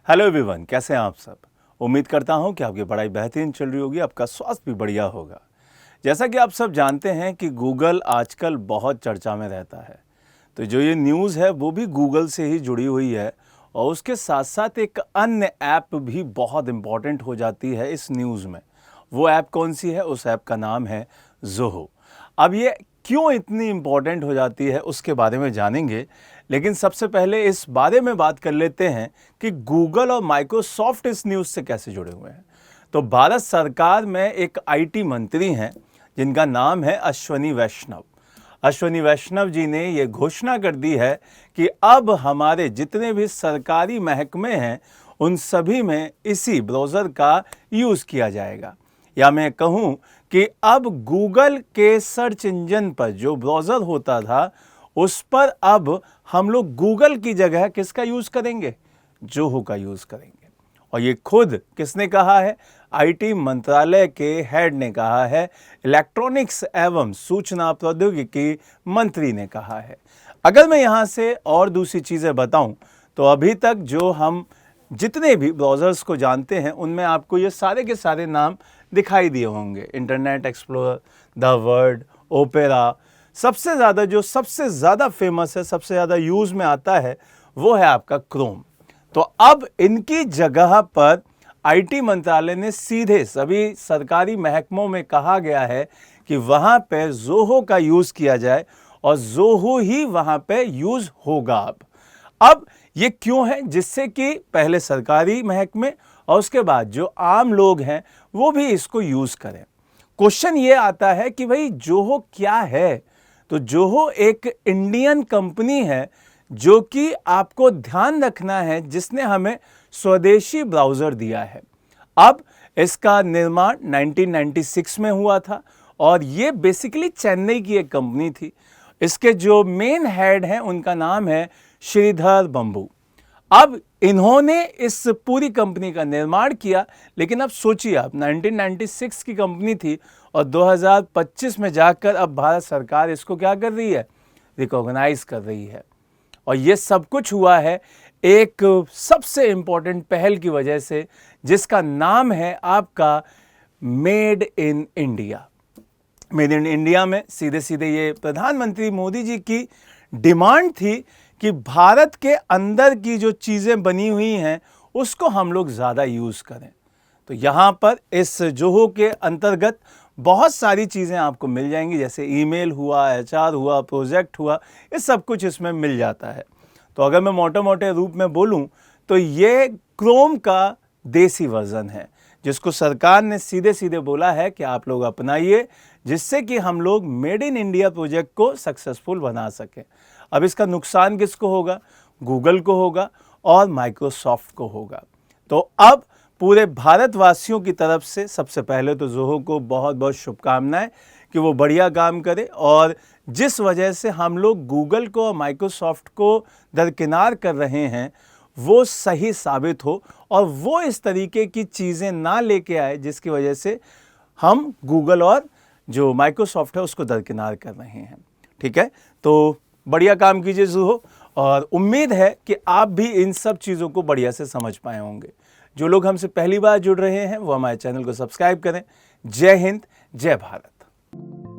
Hello everyone, कैसे हैं आप सब। उम्मीद करता हूं कि आपकी पढ़ाई बेहतरीन चल रही होगी, आपका स्वास्थ्य भी बढ़िया होगा। जैसा कि आप सब जानते हैं कि गूगल आजकल बहुत चर्चा में रहता है, तो जो ये न्यूज़ है वो भी गूगल से ही जुड़ी हुई है और उसके साथ साथ एक अन्य ऐप भी बहुत इम्पॉर्टेंट हो जाती है इस न्यूज़ में। वो ऐप कौन सी है? उस ऐप का नाम है ज़ोहो। अब ये क्यों इतनी इम्पॉर्टेंट हो जाती है उसके बारे में जानेंगे, लेकिन सबसे पहले इस बारे में बात कर लेते हैं कि गूगल और माइक्रोसॉफ्ट इस न्यूज़ से कैसे जुड़े हुए हैं। तो भारत सरकार में एक आईटी मंत्री हैं जिनका नाम है अश्वनी वैष्णव। अश्वनी वैष्णव जी ने ये घोषणा कर दी है कि अब हमारे जितने भी सरकारी महकमे हैं उन सभी में इसी ब्राउज़र का यूज़ किया जाएगा। या मैं कहूँ कि अब गूगल के सर्च इंजन पर जो ब्राउज़र होता था उस पर अब हम लोग गूगल की जगह किसका यूज़ करेंगे? ज़ोहो का यूज़ करेंगे। और ये खुद किसने कहा है? आईटी मंत्रालय के हेड ने कहा है, इलेक्ट्रॉनिक्स एवं सूचना प्रौद्योगिकी मंत्री ने कहा है। अगर मैं यहाँ से और दूसरी चीज़ें बताऊँ तो अभी तक जो हम जितने भी ब्राउज़र्स को जानते हैं उनमें आपको ये सारे के सारे नाम दिखाई दिए होंगे। Internet explorer, the word, opera. सबसे ज़्यादा फेमस है, सबसे ज़्यादा यूज़ में आता है वो है आपका क्रोम। तो अब इनकी जगह पर आईटी मंत्रालय ने सीधे सभी सरकारी महकमों में कहा गया है कि वहाँ पे ज़ोहो का यूज़ किया जाए और ज़ोहो ही वहाँ पे यूज़ होगा। अब ये क्यों है? जिससे कि पहले सरकारी महकमे और उसके बाद जो आम लोग हैं वो भी इसको यूज़ करें। क्वेश्चन ये आता है कि भाई ज़ोहो क्या है? तो ज़ोहो एक इंडियन कंपनी है जो कि आपको ध्यान रखना है जिसने हमें स्वदेशी ब्राउज़र दिया है। अब इसका निर्माण 1996 में हुआ था और ये बेसिकली चेन्नई की एक कंपनी थी। इसके जो मेन हेड हैं उनका नाम है श्रीधर बंबू। अब इन्होंने इस पूरी कंपनी का निर्माण किया, लेकिन अब सोचिए आप 1996 की कंपनी थी और 2025 में जाकर अब भारत सरकार इसको क्या कर रही है? रिकॉग्नाइज कर रही है। और ये सब कुछ हुआ है एक सबसे इम्पॉर्टेंट पहल की वजह से जिसका नाम है आपका made in India. Made in India में सीधे सीधे ये प्रधानमंत्री मोदी जी की डिमांड थी कि भारत के अंदर की जो चीज़ें बनी हुई हैं उसको हम लोग ज़्यादा यूज़ करें। तो यहाँ पर इस ज़ोहो के अंतर्गत बहुत सारी चीज़ें आपको मिल जाएंगी, जैसे ईमेल हुआ, एचआर हुआ, प्रोजेक्ट हुआ, ये सब कुछ इसमें मिल जाता है। तो अगर मैं मोटे मोटे रूप में बोलूँ तो ये क्रोम का देसी वर्जन है जिसको सरकार ने सीधे सीधे बोला है कि आप लोग अपनाइए, जिससे कि हम लोग मेड इन इंडिया प्रोजेक्ट को सक्सेसफुल बना सकें। अब इसका नुकसान किसको होगा? गूगल को होगा और माइक्रोसॉफ्ट को होगा। तो अब पूरे भारतवासियों की तरफ से सबसे पहले तो ज़ोहो को बहुत बहुत शुभकामनाएं कि वो बढ़िया काम करे और जिस वजह से हम लोग गूगल को और माइक्रोसॉफ्ट को दरकिनार कर रहे हैं वो सही साबित हो और वो इस तरीके की चीज़ें ना लेके आए जिसकी वजह से हम गूगल और जो माइक्रोसॉफ्ट है उसको दरकिनार कर रहे हैं। ठीक है, तो बढ़िया काम कीजिए ज़ोहो, और उम्मीद है कि आप भी इन सब चीज़ों को बढ़िया से समझ पाए होंगे। जो लोग हमसे पहली बार जुड़ रहे हैं वो हमारे चैनल को सब्सक्राइब करें। जय हिंद, जय भारत।